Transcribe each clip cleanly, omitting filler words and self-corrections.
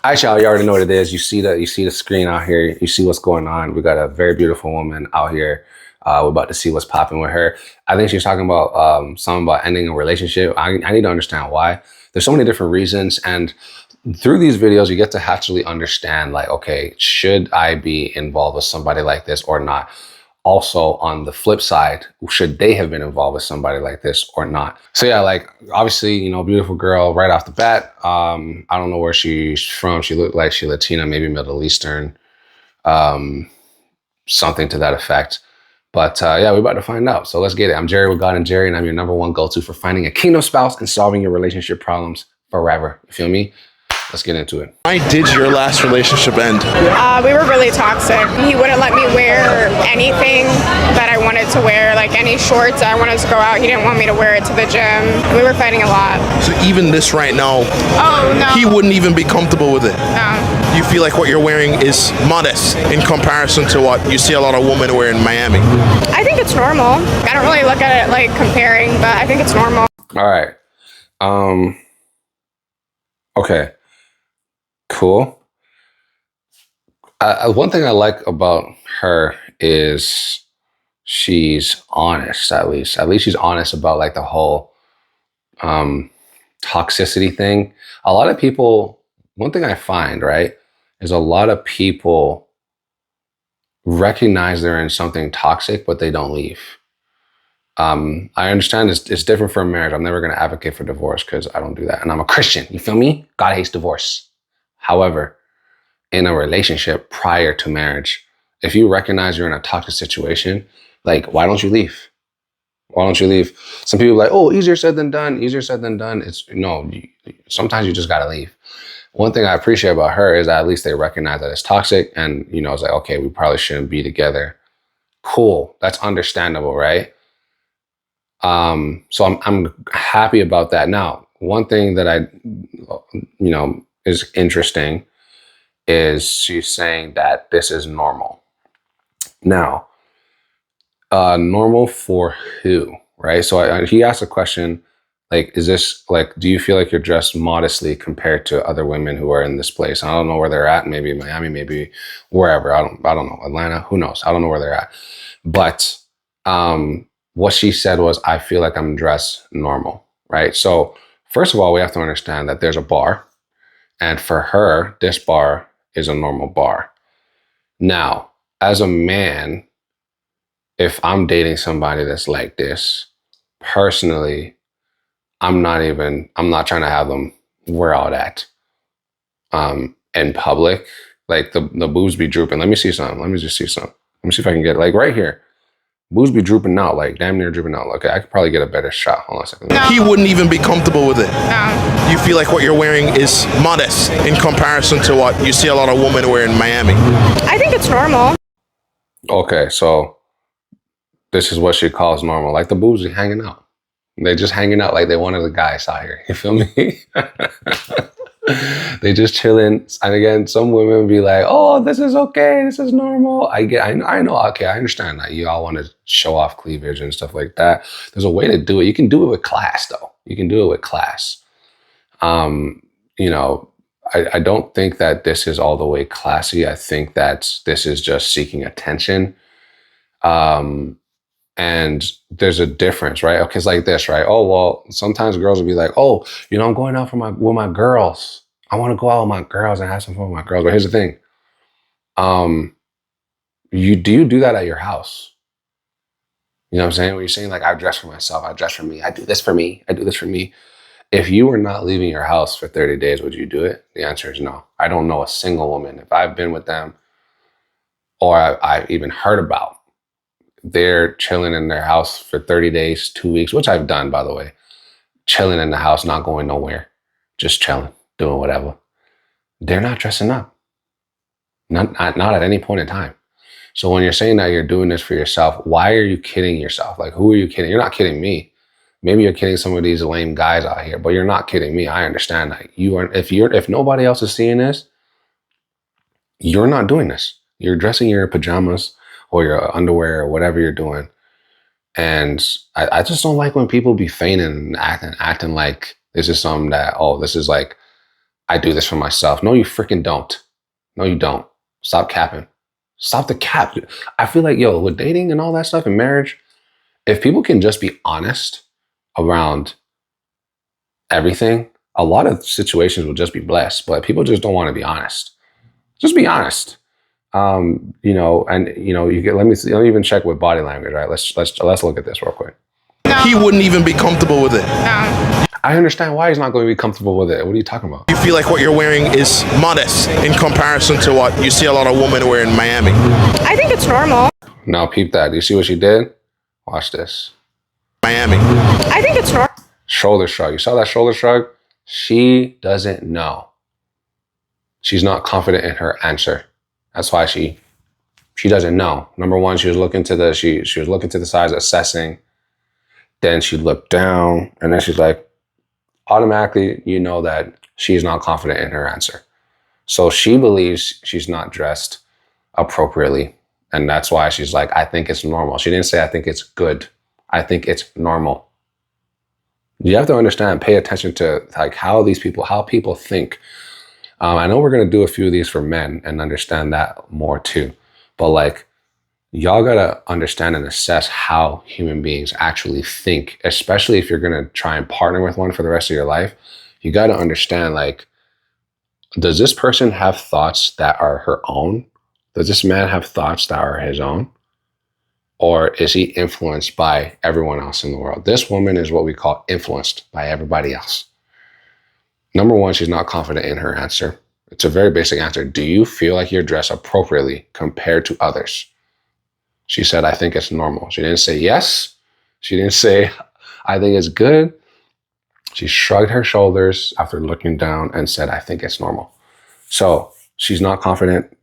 Actually, you already know what it is. You see the screen out here. You see what's going on. We got a very beautiful woman out here. We're about to see what's popping with her. I think she's talking about something about ending a relationship. I need to understand why. There's so many different reasons, and through these videos, you get to actually understand, like, okay, should I be involved with somebody like this or not? Also, on the flip side, should they have been involved with somebody like this or not? So yeah, like, obviously, beautiful girl right off the bat. I don't know where she's from. She looked like she's Latina, maybe Middle Eastern, um, something to that effect. But yeah, we're about to find out. So let's get it. I'm Jerry with God and Jerry, and I'm your number one go-to for finding a kingdom spouse and solving your relationship problems forever. You feel me? Let's get into it. Why did your last relationship end? We were really toxic. He wouldn't let me wear anything that I wanted to wear, like any shorts I wanted to go out. He didn't want me to wear it to the gym. We were fighting a lot. So even this right now, Oh, no. he wouldn't even be comfortable with it. No. You feel like what you're wearing is modest in comparison to what you see a lot of women wear in Miami. I think it's normal. I don't really look at it like comparing, but I think it's normal. All right. Okay. Cool. One thing I like about her is she's honest. At least she's honest about, like, the whole toxicity thing. A lot of people. One thing I find, right, is a lot of people recognize they're in something toxic, but they don't leave. I understand it's different from marriage. I'm never going to advocate for divorce because I don't do that, and I'm a Christian. You feel me? God hates divorce. However, in a relationship prior to marriage, if you recognize you're in a toxic situation, like, why don't you leave? Why don't you leave? Some people are like, oh, easier said than done. Easier said than done. It's no. Sometimes you just gotta leave. One thing I appreciate about her is that at least they recognize that it's toxic, and it's like, okay, we probably shouldn't be together. Cool, that's understandable, right? So I'm happy about that. Now, one thing that is interesting is she's saying that this is normal. Now, normal for who, right? So he asked a question like, is this, like, do you feel like you're dressed modestly compared to other women who are in this place? I don't know where they're at. Maybe Miami, maybe wherever. I don't know. Atlanta, who knows? I don't know where they're at. But what she said was, I feel like I'm dressed normal, right? So first of all, we have to understand that there's a bar. And for her, this bar is a normal bar. Now, as a man, if I'm dating somebody that's like this, personally, I'm not trying to have them wear all that in public. Like, the boobs be drooping. Let me see something. Let me just see something. Let me see if I can get, like, right here. Boobs be drooping out, like damn near drooping out. Okay, I could probably get a better shot. Hold on a second. No. He wouldn't even be comfortable with it. No. You feel like what you're wearing is modest in comparison to what you see a lot of women wear in Miami. I think it's normal. Okay, so this is what she calls normal. Like, the boobs are hanging out. They're just hanging out like they're one of the guys out here. You feel me? They just chilling. And again, some women be like, oh, this is okay. This is normal. I know. Okay, I understand that you all want to show off cleavage and stuff like that. There's a way to do it. You can do it with class, though. You can do it with class. I don't think that this is all the way classy. I think that this is just seeking attention. And there's a difference, right? Okay, it's like this, right? Oh, well, sometimes girls will be like, oh, I'm going out with my girls. I want to go out with my girls and have some fun with my girls. But here's the thing. You do that at your house. You know what I'm saying? When you're saying, like, I dress for myself, I dress for me, I do this for me, I do this for me. If you were not leaving your house for 30 days, would you do it? The answer is no. I don't know a single woman, if I've been with them or I've even heard about, they're chilling in their house for 30 days, 2 weeks, which I've done, by the way. Chilling in the house, not going nowhere, just chilling, doing whatever. They're not dressing up. Not at any point in time. So when you're saying that you're doing this for yourself, why are you kidding yourself? Like, who are you kidding? You're not kidding me. Maybe you're kidding some of these lame guys out here, but you're not kidding me. I understand that. If nobody else is seeing this, you're not doing this. You're dressing your pajamas or your underwear or whatever you're doing. And I just don't like when people be feigning and acting like this is something that, oh, this is like, I do this for myself. No, you freaking don't. No, you don't. Stop capping. Stop the cap. I feel like, yo, with dating and all that stuff and marriage, if people can just be honest around everything, a lot of situations will just be blessed. But people just don't want to be honest. Just be honest. You know, and you know, you get. Let me even check with body language. Right? Let's look at this real quick. No. He wouldn't even be comfortable with it. No. I understand why he's not going to be comfortable with it. What are you talking about? You feel like what you're wearing is modest in comparison to what you see a lot of women wear in Miami. I think it's normal. Now peep that. Do you see what she did? Watch this. Miami. I think it's normal. Shoulder shrug. You saw that shoulder shrug? She doesn't know. She's not confident in her answer. That's why she doesn't know. Number one, she was looking to the she was looking to the sides, assessing. Then she looked down, and then she's like, automatically, you know that she's not confident in her answer. So she believes she's not dressed appropriately. And that's why she's like, I think it's normal. She didn't say, I think it's good. I think it's normal. You have to understand, pay attention to like how people think. I know we're going to do a few of these for men and understand that more too. But like, y'all got to understand and assess how human beings actually think, especially if you're going to try and partner with one for the rest of your life. You got to understand, like, does this person have thoughts that are her own? Does this man have thoughts that are his own? Or is he influenced by everyone else in the world? This woman is what we call influenced by everybody else. Number one, she's not confident in her answer. It's a very basic answer. Do you feel like you're dressed appropriately compared to others? She said, I think it's normal. She didn't say yes. She didn't say, I think it's good. She shrugged her shoulders after looking down and said, I think it's normal. So she's not confident.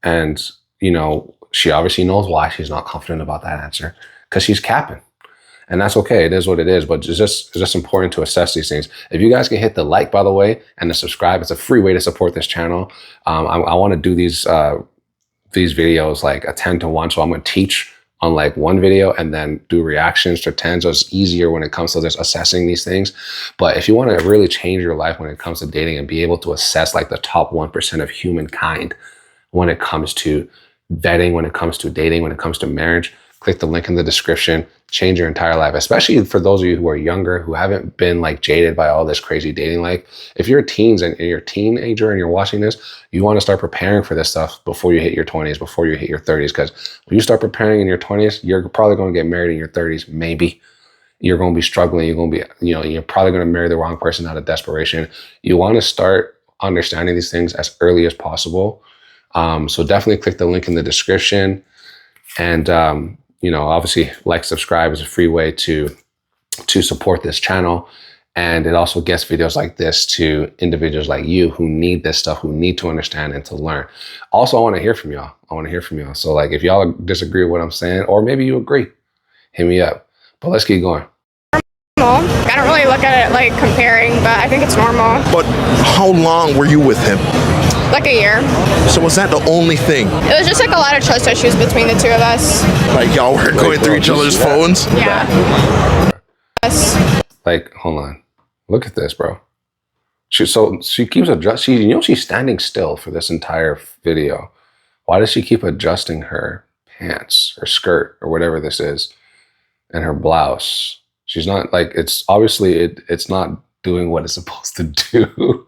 And, you know, she obviously knows why she's not confident about that answer, because she's capping. And that's okay. It is what it is. But it's just important to assess these things. If you guys can hit the like, by the way, and the subscribe, it's a free way to support this channel. I want to do these videos like a 10 to 1. So I'm going to teach on like one video and then do reactions to 10. So it's easier when it comes to just assessing these things. But if you want to really change your life when it comes to dating and be able to assess like the top 1% of humankind when it comes to vetting, when it comes to dating, when it comes to marriage, click the link in the description. Change your entire life, especially for those of you who are younger, who haven't been like jaded by all this crazy dating life. If you're teens and you're a teenager and you're watching this, you want to start preparing for this stuff before you hit your 20s, before you hit your 30s. Because when you start preparing in your 20s, you're probably going to get married in your 30s. Maybe you're going to be struggling. You're going to be, you're probably going to marry the wrong person out of desperation. You want to start understanding these things as early as possible. So definitely click the link in the description. And, obviously like, subscribe is a free way to support this channel. And it also gets videos like this to individuals like you who need this stuff, who need to understand and to learn. Also, I want to hear from y'all. So like, if y'all disagree with what I'm saying, or maybe you agree, hit me up. But let's keep going. I don't really look at it like comparing, but I think it's normal. But how long were you with him? Like a year. So was that the only thing? It was just like a lot of trust issues between the two of us. Like y'all were going through each other's phones? Yeah. Yes. Like, hold on. Look at this, bro. She keeps adjusting. She's standing still for this entire video. Why does she keep adjusting her pants, her skirt, or whatever this is, and her blouse? She's not like, it's obviously it's not doing what it's supposed to do.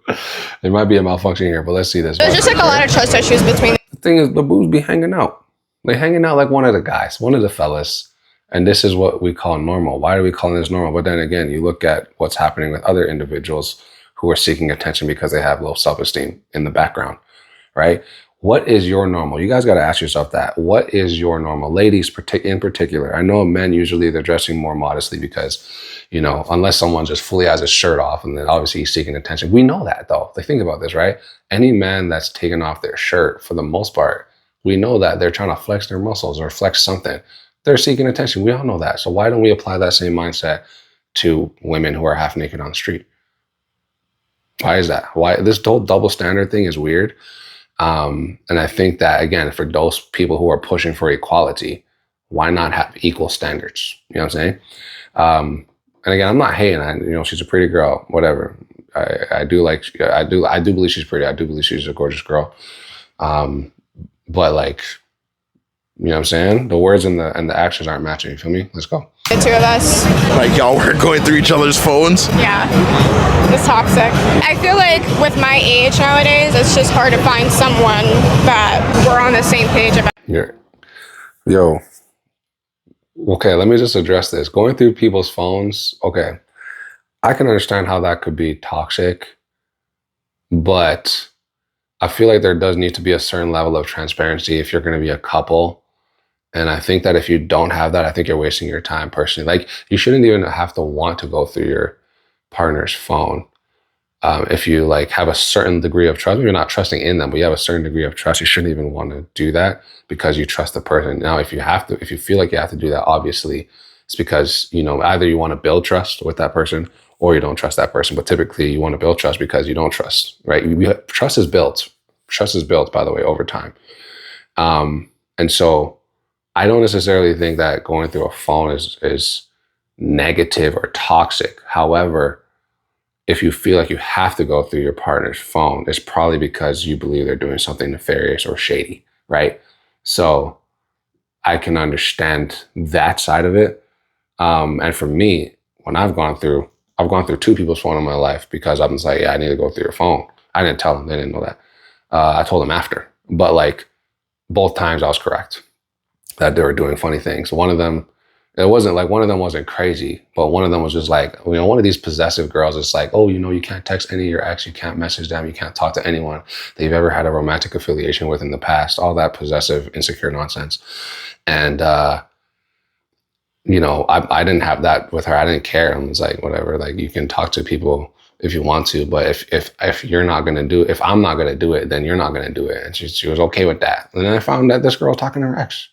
There might be a malfunction here, but let's see this. There's just like a lot of trust issues between. The thing is, the boobs be hanging out. They're hanging out like one of the guys, one of the fellas. And this is what we call normal. Why are we calling this normal? But then again, you look at what's happening with other individuals who are seeking attention because they have low self-esteem in the background, right? What is your normal? You guys got to ask yourself that. What is your normal? Ladies in particular. I know men usually they're dressing more modestly because, unless someone just fully has his shirt off and then obviously he's seeking attention. We know that though. Like, think about this, right? Any man that's taken off their shirt, for the most part, we know that they're trying to flex their muscles or flex something. They're seeking attention. We all know that. So why don't we apply that same mindset to women who are half naked on the street? Why is that? Why this whole double standard thing is weird. And I think that, again, for those people who are pushing for equality, why not have equal standards? You know what I'm saying? And again, I'm not hating. She's a pretty girl, whatever. I do like, I do believe she's pretty. I do believe she's a gorgeous girl. But like, you know what I'm saying? The words and the actions aren't matching. You feel me? Let's go. The two of us. Like y'all were going through each other's phones? Yeah, it's toxic. I feel like with my age nowadays, it's just hard to find someone that we're on the same page about. Yo. Okay, let me just address this. Going through people's phones, okay. I can understand how that could be toxic, but I feel like there does need to be a certain level of transparency if you're going to be a couple. And I think that if you don't have that, I think you're wasting your time personally. Like, you shouldn't even have to want to go through your partner's phone. If you like have a certain degree of trust, maybe you're not trusting in them, but you have a certain degree of trust, you shouldn't even want to do that because you trust the person. Now, if you feel like you have to do that, obviously it's because, you know, either you want to build trust with that person or you don't trust that person. But typically you want to build trust because you don't trust, right? Trust is built. Trust is built, by the way, over time. And so I don't necessarily think that going through a phone is negative or toxic. However, if you feel like you have to go through your partner's phone, it's probably because you believe they're doing something nefarious or shady, right? So I can understand that side of it. And for me, when I've gone through 2 people's phone in my life because I'm just like, yeah, I need to go through your phone. I didn't tell them, they didn't know that. I told them after, but like both times I was correct that they were doing funny things. One of them wasn't crazy, but one of them was just like, you know, one of these possessive girls is like, oh, you know, you can't text any of your ex, you can't message them, you can't talk to anyone that you've ever had a romantic affiliation with in the past, all that possessive, insecure nonsense. And, you know, I didn't have that with her. I didn't care. I was like, whatever, like you can talk to people if you want to, but if you're not going to do it, if I'm not going to do it, then you're not going to do it. And she was okay with that. And then I found that this girl was talking to her ex.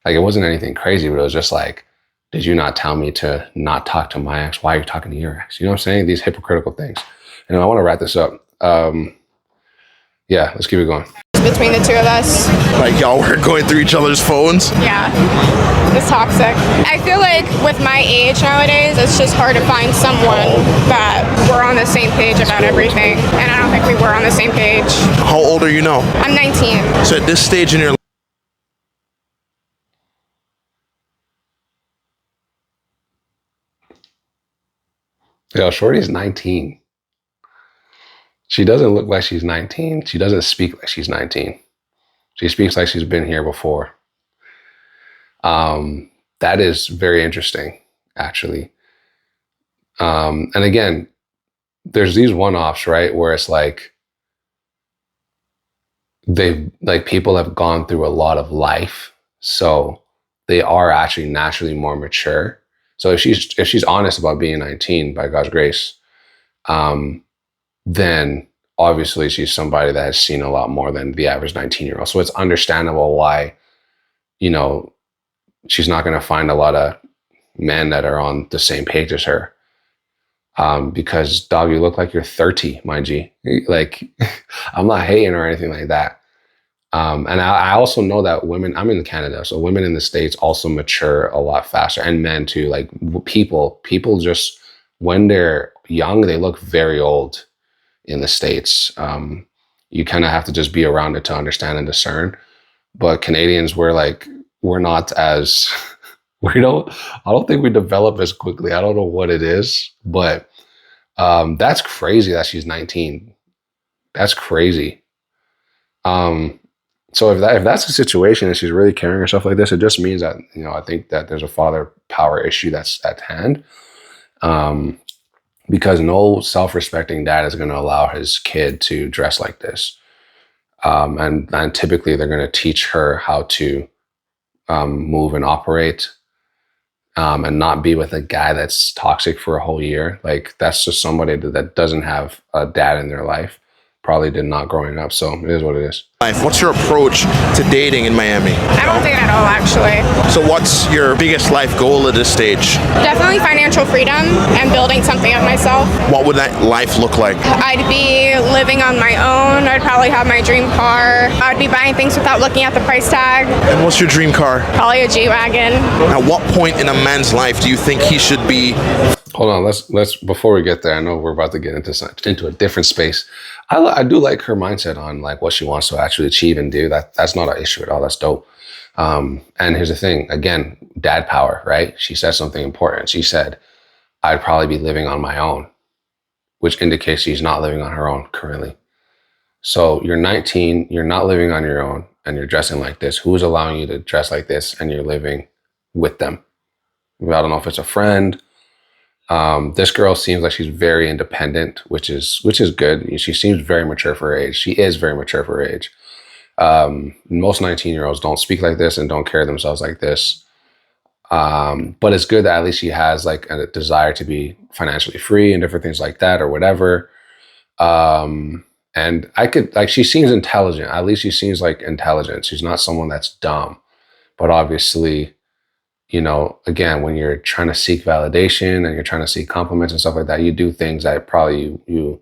Like, it wasn't anything crazy, but it was just like, did you not tell me to not talk to my ex? Why are you talking to your ex? You know what I'm saying? These hypocritical things. And I want to wrap this up. Yeah, let's keep it going. Between the two of us. Like y'all were going through each other's phones? Yeah, it's toxic. I feel like with my age nowadays, it's just hard to find someone that we're on the same page about everything. And I don't think we were on the same page. How old are you now? I'm 19. So at this stage in your life, Yo, Shorty's 19. She doesn't look like she's 19. She doesn't speak like she's 19. She speaks like she's been here before. That is very interesting, actually. And again, there's these one-offs, right? Where it's like, people have gone through a lot of life. So they are actually naturally more mature. So if she's honest about being 19 by God's grace, then obviously she's somebody that has seen a lot more than the average 19-year-old. So it's understandable why, you know, she's not going to find a lot of men that are on the same page as her. Because, dog, you look like you're 30, mind you. Like, I'm not hating or anything like that. And I also know that women, I'm in Canada, so women in the States also mature a lot faster, and men too. Like, people just, when they're young, they look very old in the States. You kind of have to just be around it to understand and discern. But Canadians, we're not as, I don't think we develop as quickly. I don't know what it is, but that's crazy that she's 19. That's crazy. So if that's the situation and she's really carrying herself like this, it just means that, you know, I think that there's a father power issue that's at hand. Because no self-respecting dad is going to allow his kid to dress like this. And typically they're going to teach her how to move and operate, and not be with a guy that's toxic for a whole year. Like, that's just somebody that doesn't have a dad in their life. Probably did not growing up. So it is what it is. what's your approach to dating in Miami? I don't date at all, actually. So what's your biggest life goal at this stage? Definitely financial freedom and building something of myself. What would that life look like? I'd be living on my own. I'd probably have my dream car. I'd be buying things without looking at the price tag. And what's your dream car? Probably a G-Wagon. At what point in a man's life do you think he should be Hold on, let's before we get there. I know we're about to get into a different space. I do like her mindset on like what she wants to actually achieve and do. That's not an issue at all. That's dope. And here's the thing. Again, dad power, right? She said something important. She said, "I'd probably be living on my own," which indicates she's not living on her own currently. So you're 19, you're not living on your own, and you're dressing like this. Who's allowing you to dress like this, and you're living with them? I don't know if it's a friend. This girl seems like she's very independent, which is good. She seems very mature for her age. She is very mature for her age. Most 19-year-olds don't speak like this and don't carry themselves like this. But it's good that at least she has like a desire to be financially free and different things like that or whatever. And I could like, she seems intelligent. At least she seems like intelligent. She's not someone that's dumb, but obviously, you know, again, when you're trying to seek validation and you're trying to seek compliments and stuff like that, you do things that probably you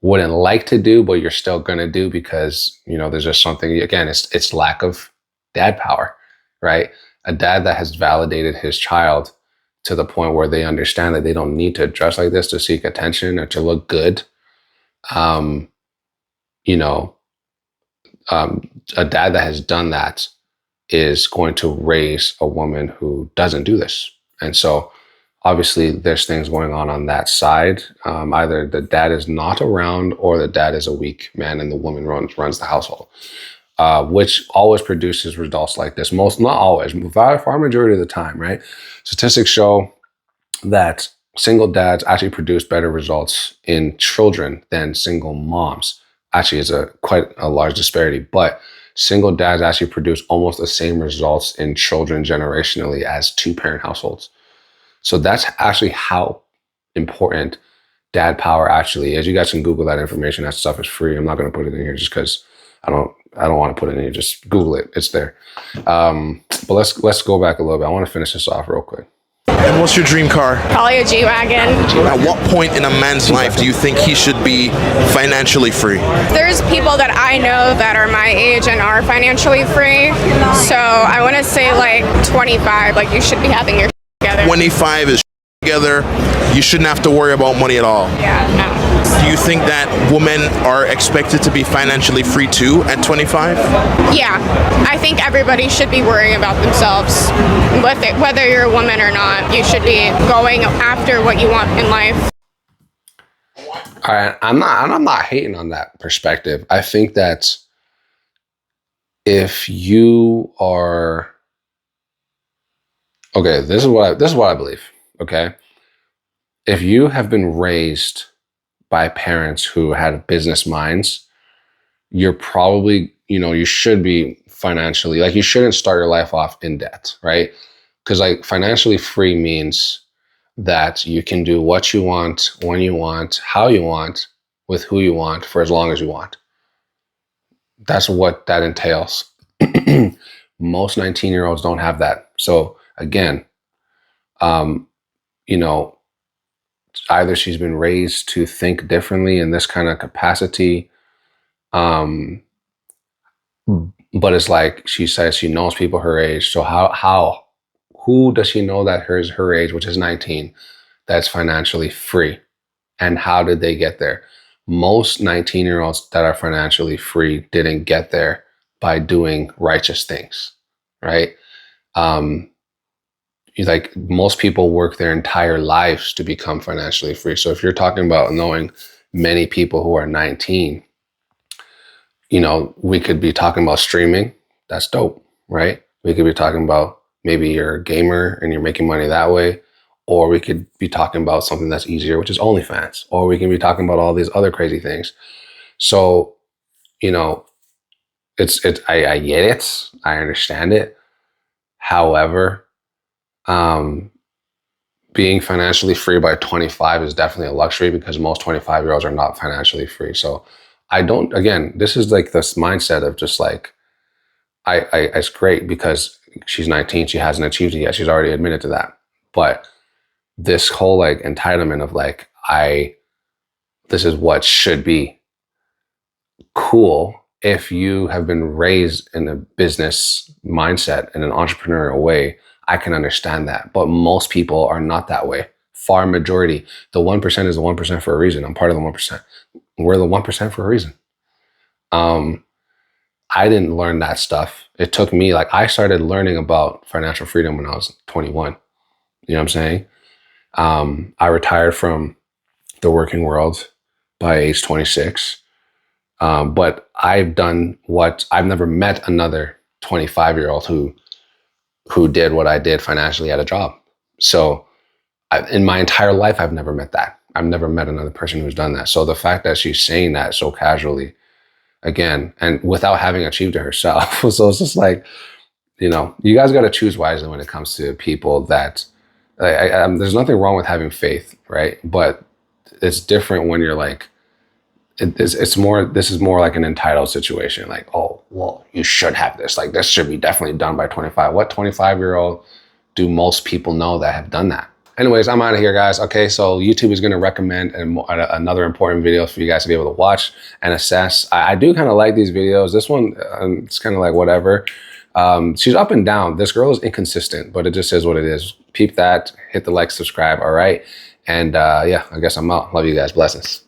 wouldn't like to do, but you're still going to do because, you know, there's just something, again, it's lack of dad power, right? A dad that has validated his child to the point where they understand that they don't need to dress like this to seek attention or to look good. You know, a dad that has done that is going to raise a woman who doesn't do this. And so obviously there's things going on that side. Either the dad is not around or the dad is a weak man and the woman runs the household, which always produces results like this. Most, not always, far majority of the time, right? Statistics show that single dads actually produce better results in children than single moms. Actually, it's quite a large disparity, but single dads actually produce almost the same results in children generationally as two-parent households. So that's actually how important dad power actually is. You guys can Google that information. That stuff is free. I'm not going to put it in here just because I don't want to put it in here. Just Google it. It's there. But let's go back a little bit. I want to finish this off real quick. And what's your dream car? Probably a G-Wagon. At what point in a man's life do you think he should be financially free? There's people that I know that are my age and are financially free. So I want to say like 25, like you should be having your together. 25 is together. You shouldn't have to worry about money at all. Yeah, no. Do you think that women are expected to be financially free too at 25? Yeah, I think everybody should be worrying about themselves. Whether you're a woman or not, you should be going after what you want in life. All right, I'm not hating on that perspective. I think that if you are okay, this is what I believe. Okay, if you have been raised by parents who had business minds, you're probably, you know, you should be financially, like you shouldn't start your life off in debt, right? Because like financially free means that you can do what you want, when you want, how you want, with who you want, for as long as you want. That's what that entails. Most 19-year-olds don't have that. So again, you know, either she's been raised to think differently in this kind of capacity, but it's like she says she knows people her age. So who does she know that her age, which is 19, that's financially free? And how did they get there? Most 19-year-olds that are financially free didn't get there by doing righteous things, right? Like most people work their entire lives to become financially free. So if you're talking about knowing many people who are 19, you know, we could be talking about streaming. That's dope, right? We could be talking about maybe you're a gamer and you're making money that way. Or we could be talking about something that's easier, which is OnlyFans. Or we can be talking about all these other crazy things. So, you know, I get it. I understand it. However, being financially free by 25 is definitely a luxury because most 25-year-olds are not financially free. So again, this is like this mindset of just like, it's great because she's 19, she hasn't achieved it yet. She's already admitted to that. But this whole like entitlement of like, this is what should be cool. If you have been raised in a business mindset in an entrepreneurial way, I can understand that. But most people are not that way far majority. The 1% is the 1% for a reason. I'm part of the 1%. We're the 1% for a reason. I didn't learn that stuff. It took me, like, I started learning about financial freedom when I was 21. You know what I'm saying? I retired from the working world by age 26. But I've never met another 25-year-old who did what I did financially at a job. So in my entire life, I've never met that. I've never met another person who's done that. So the fact that she's saying that so casually, again, and without having achieved it herself, so it's just like, you know, you guys got to choose wisely when it comes to people that, there's nothing wrong with having faith, right? But it's different when you're like, this is more like an entitled situation. Like, oh, well, you should have this. Like, this should be definitely done by 25. What 25-year-old do most people know that have done that? Anyways, I'm out of here, guys. Okay, so YouTube is going to recommend another important video for you guys to be able to watch and assess. I do kind of like these videos. This one, it's kind of like whatever. She's up and down. This girl is inconsistent, but it just is what it is. Peep that. Hit the like, subscribe. All right. And yeah, I guess I'm out. Love you guys. Blessings.